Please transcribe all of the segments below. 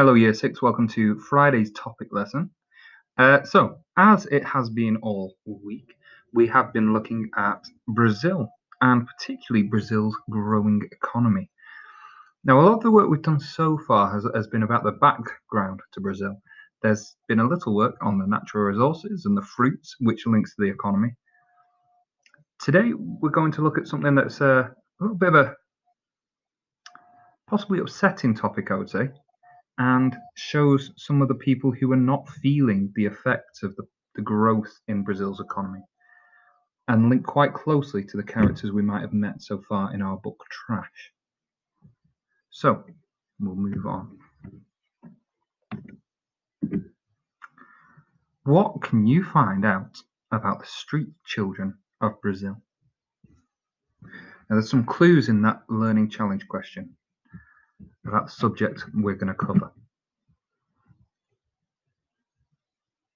Hello, Year 6. Welcome to Friday's topic lesson. So, as it has been all week, we have been looking at Brazil and particularly Brazil's growing economy. Now, a lot of the work we've done so far has been about the background to Brazil. There's been a little work on the natural resources and the fruits, which links to the economy. Today, we're going to look at something that's a little bit of a possibly upsetting topic, I would say, and shows some of the people who are not feeling the effects of the growth in Brazil's economy, and link quite closely to the characters we might have met so far in our book Trash. So, we'll move on. What can you find out about the street children of Brazil? Now, there's some clues in that learning challenge question about the subject we're going to cover.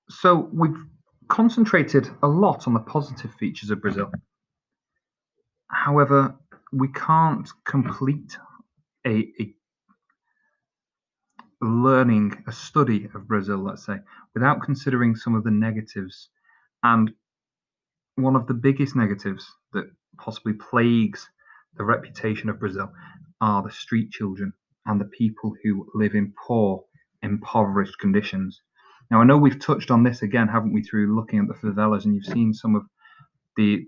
So, we've concentrated a lot on the positive features of Brazil. However, we can't complete a study of Brazil, let's say, without considering some of the negatives. And one of the biggest negatives that possibly plagues the reputation of Brazil are the street children and the people who live in poor, impoverished conditions. Now, I know we've touched on this again, haven't we, through looking at the favelas, and you've seen some of the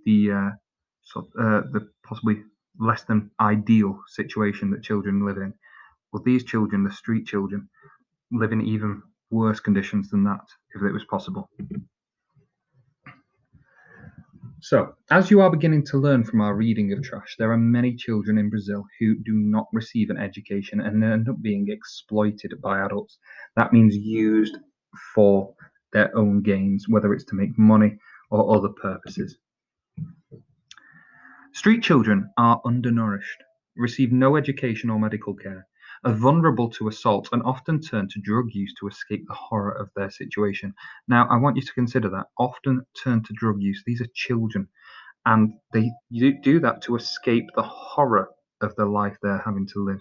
possibly less than ideal situation that children live in. Well, these children, the street children, live in even worse conditions than that, if it was possible. So, as you are beginning to learn from our reading of Trash, there are many children in Brazil who do not receive an education and end up being exploited by adults. That means used for their own gains, whether it's to make money or other purposes. Street children are undernourished, receive no education or medical care, are vulnerable to assault, and often turn to drug use to escape the horror of their situation. Now, I want you to consider that. Often turn to drug use. These are children, and they do that to escape the horror of the life they're having to live.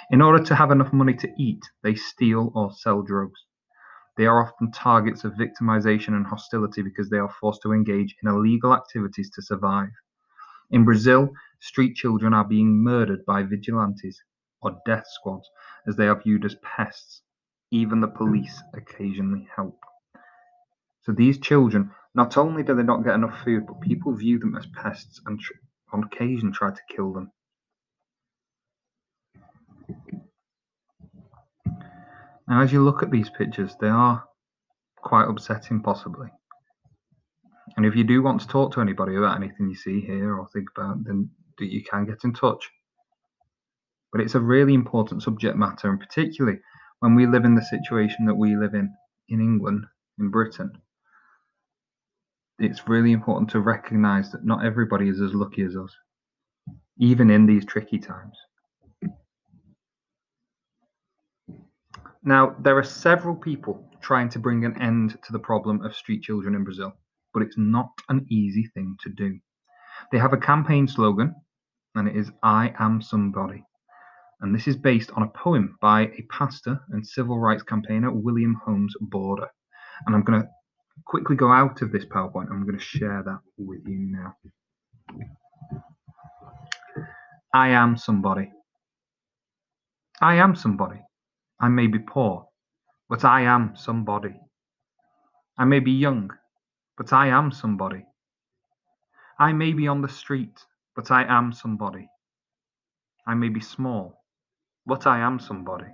In order to have enough money to eat, they steal or sell drugs. They are often targets of victimization and hostility because they are forced to engage in illegal activities to survive. In Brazil, street children are being murdered by vigilantes or death squads as they are viewed as pests. Even the police occasionally help. So these children, not only do they not get enough food, but people view them as pests and on occasion try to kill them. Now, as you look at these pictures, they are quite upsetting, possibly. And if you do want to talk to anybody about anything you see here or think about, then you can get in touch. But it's a really important subject matter, and particularly when we live in the situation that we live in England, in Britain, it's really important to recognise that not everybody is as lucky as us, even in these tricky times. Now, there are several people trying to bring an end to the problem of street children in Brazil, but it's not an easy thing to do. They have a campaign slogan, and it is "I am somebody." And this is based on a poem by a pastor and civil rights campaigner, William Holmes Border. And I'm going to quickly go out of this PowerPoint and I'm going to share that with you now. I am somebody. I am somebody. I may be poor, but I am somebody. I may be young, but I am somebody. I may be on the street, but I am somebody. I may be small, but I am somebody.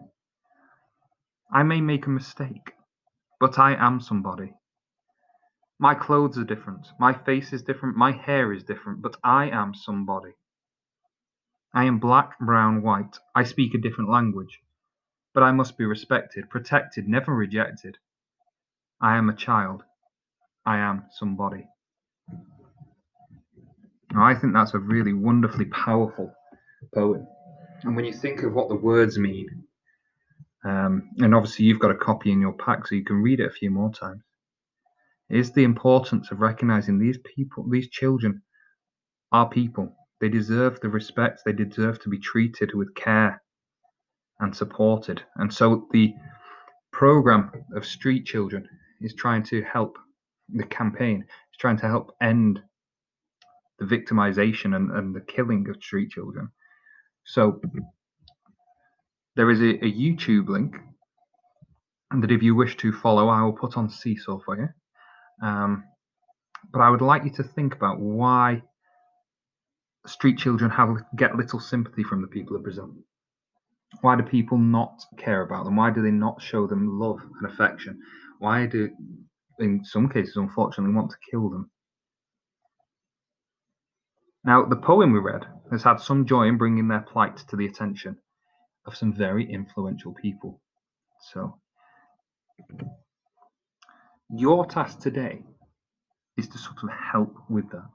I may make a mistake, but I am somebody. My clothes are different, my face is different, my hair is different, but I am somebody. I am black, brown, white. I speak a different language, but I must be respected, protected, never rejected. I am a child. I am somebody. Now, I think that's a really wonderfully powerful poem. And when you think of what the words mean, and obviously you've got a copy in your pack so you can read it a few more times, is the importance of recognizing these people, these children are people. They deserve the respect. They deserve to be treated with care. and supported. And so the program of street children is trying to help the campaign, is trying to help end the victimization and the killing of street children. So there is a YouTube link that if you wish to follow, I will put on Seesaw for you. But I would like you to think about why street children get little sympathy from the people of Brazil. Why do people not care about them? Why do they not show them love and affection? Why do, in some cases, unfortunately, want to kill them? Now, the poem we read has had some joy in bringing their plight to the attention of some very influential people. So, your task today is to sort of help with that.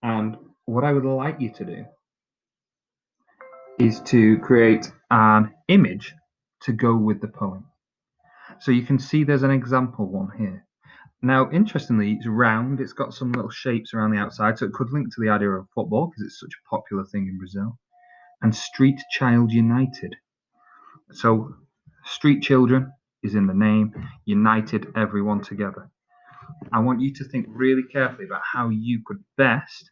And what I would like you to do is to create an image to go with the poem. So you can see there's an example one here. Now, interestingly, it's round. It's got some little shapes around the outside, so it could link to the idea of football because it's such a popular thing in Brazil. And Street Child United. So, street children is in the name, united everyone together. I want you to think really carefully about how you could best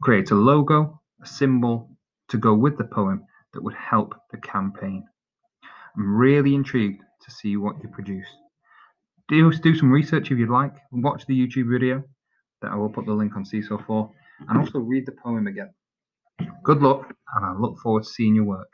create a logo, a symbol to go with the poem that would help the campaign. I'm really intrigued to see what you produce. Do some research if you'd like. Watch the YouTube video that I will put the link on Seesaw for, and also read the poem again. Good luck, and I look forward to seeing your work.